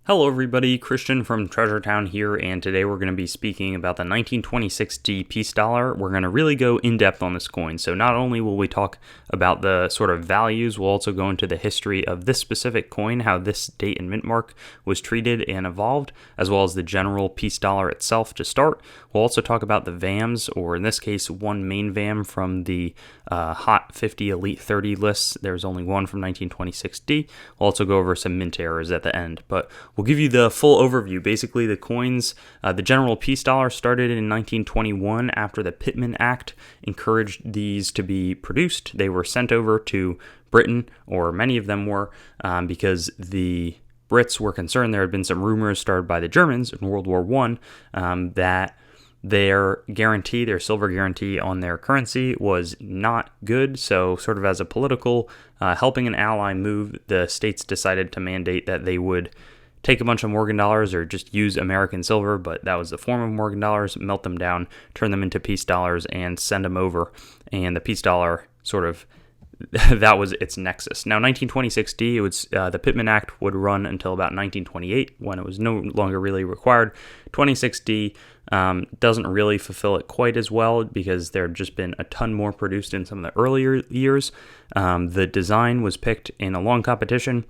Hello everybody, Christian from Treasure Town here, and today we're going to be speaking about the 1926D peace dollar. We're going to really go in-depth on this coin, so not only will we talk about the sort of values, we'll also go into the history of this specific coin, how this date and mint mark was treated and evolved, as well as the general peace dollar itself to start. We'll also talk about the VAMs, or in this case, one main VAM from the Hot 50 Elite 30 lists. There's only one from 1926D. We'll also go over some mint errors at the end, but we'll give you the full overview. Basically, the coins, the general peace dollar started in 1921 after the Pittman Act encouraged these to be produced. They were sent over to Britain, or many of them were, because the Brits were concerned. There had been some rumors started by the Germans in World War I that their guarantee, their silver guarantee on their currency was not good. So sort of as a political helping an ally move, the states decided to mandate that they would take a bunch of Morgan dollars or just use American silver, but that was the form of Morgan dollars, melt them down, turn them into peace dollars, and send them over. And the peace dollar sort of, that was its nexus. Now, 1926D, it was, the Pittman Act would run until about 1928 when it was no longer really required. 26D doesn't really fulfill it quite as well because there had just been a ton more produced in some of the earlier years. The design was picked in a long competition.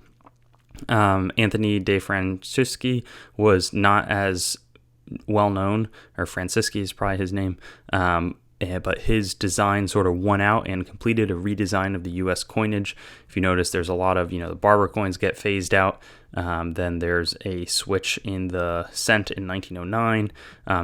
Anthony de Francisci was not as well known, or Francisci is probably his name, but his design sort of won out and completed a redesign of the U.S. coinage. If you notice, there's a lot of, the barber coins get phased out. Then there's a switch in the cent in 1909,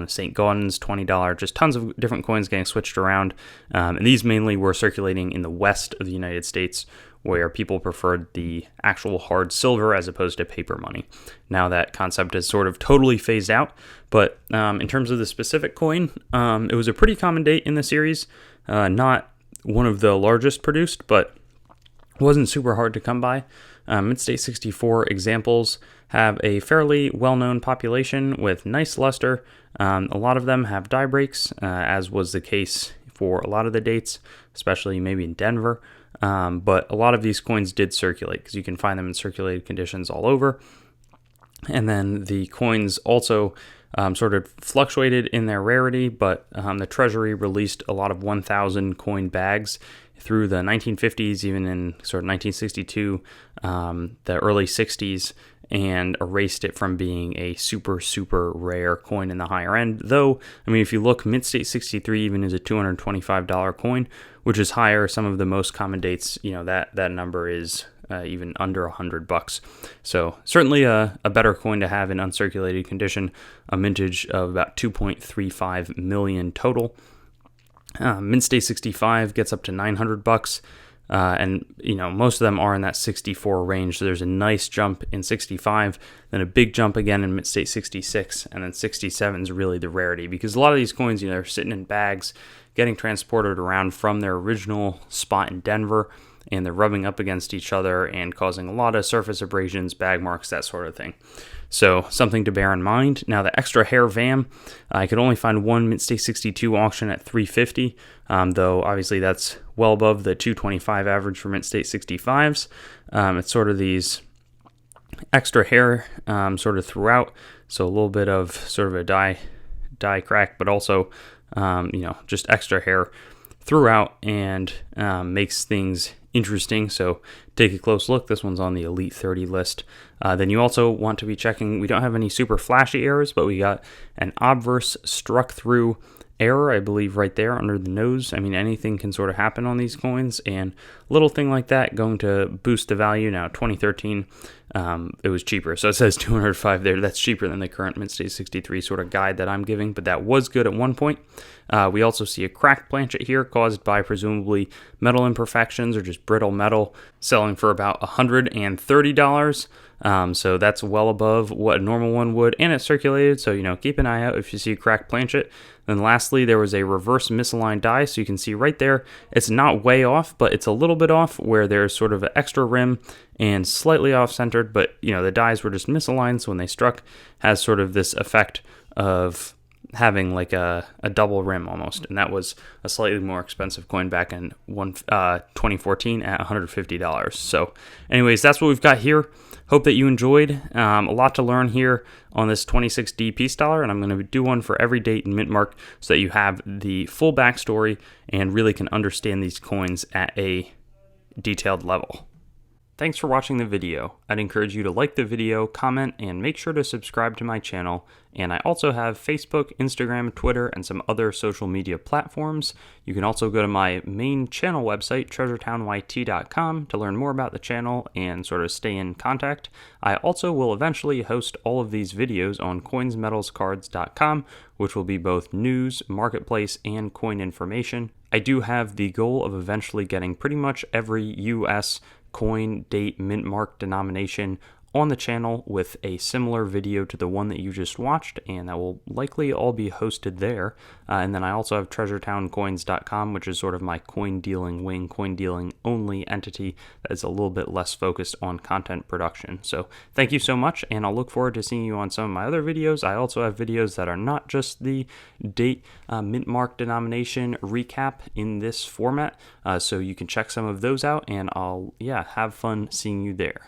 St. Gaudens, $20, just tons of different coins getting switched around. And these mainly were circulating in the west of the United States, where people preferred the actual hard silver as opposed to paper money. Now that concept is sort of totally phased out, but in terms of the specific coin, it was a pretty common date in the series. Not one of the largest produced, but wasn't super hard to come by. Mid-State 64 examples have a fairly well-known population with nice luster. A lot of them have die breaks, as was the case for a lot of the dates, especially maybe in Denver. But a lot of these coins did circulate because you can find them in circulated conditions all over. And then the coins also sort of fluctuated in their rarity, but the Treasury released a lot of 1,000 coin bags through the 1950s, even in sort of 1962, the early 60s, and erased it from being a super, super rare coin in the higher end. Though, if you look, Mid-State 63 even is a $225 coin, which is higher. Some of the most common dates, that number is even under $100. So certainly a better coin to have in uncirculated condition, a mintage of about 2.35 million total. Mid-State 65 gets up to $900. And most of them are in that 64 range. So there's a nice jump in 65, then a big jump again in Mid-State 66, and then 67 is really the rarity because a lot of these coins, are sitting in bags, getting transported around from their original spot in Denver, and they're rubbing up against each other and causing a lot of surface abrasions, bag marks, that sort of thing. So something to bear in mind. Now the extra hair VAM, I could only find one Mid-State 62 auction at $350, though obviously that's well above the $225 average for Mid-State 65s. It's sort of these extra hair sort of throughout, so a little bit of sort of a die crack, but also just extra hair throughout, and makes things interesting. So take a close look. This one's on the Elite 30 list. Then you also want to be checking, we don't have any super flashy errors, but we got an obverse struck through error, I believe, right there under the nose. Anything can sort of happen on these coins, and a little thing like that going to boost the value. Now, 2013, it was cheaper. So it says 205 there. That's cheaper than the current Mid-State 63 sort of guide that I'm giving, but that was good at one point. We also see a cracked planchet here caused by presumably metal imperfections or just brittle metal, selling for about $130. So that's well above what a normal one would, and it's circulated, so keep an eye out if you see a cracked planchet. Then lastly, there was a reverse misaligned die, so you can see right there, it's not way off, but it's a little bit off where there's sort of an extra rim and slightly off-centered, but the dies were just misaligned, so when they struck, has sort of this effect of having like a double rim almost, and that was a slightly more expensive coin back in 2014 at $150. So anyways, that's what we've got here. Hope that you enjoyed. A lot to learn here on this 26D Peace Dollar, and I'm going to do one for every date in mint mark so that you have the full backstory and really can understand these coins at a detailed level. Thanks for watching the video. I'd encourage you to like the video, comment, and make sure to subscribe to my channel. And I also have Facebook, Instagram, Twitter, and some other social media platforms. You can also go to my main channel website, treasuretown.yt.com, to learn more about the channel and sort of stay in contact. I also will eventually host all of these videos on coinsmetalscards.com, which will be both news, marketplace, and coin information. I do have the goal of eventually getting pretty much every US coin, date, mint mark, denomination on the channel with a similar video to the one that you just watched, and that will likely all be hosted there. And then I also have treasuretowncoins.com, which is sort of my coin dealing wing, coin dealing only entity that is a little bit less focused on content production. So thank you so much, and I'll look forward to seeing you on some of my other videos. I also have videos that are not just the date, mint mark, denomination recap in this format, so you can check some of those out, and I'll have fun seeing you there.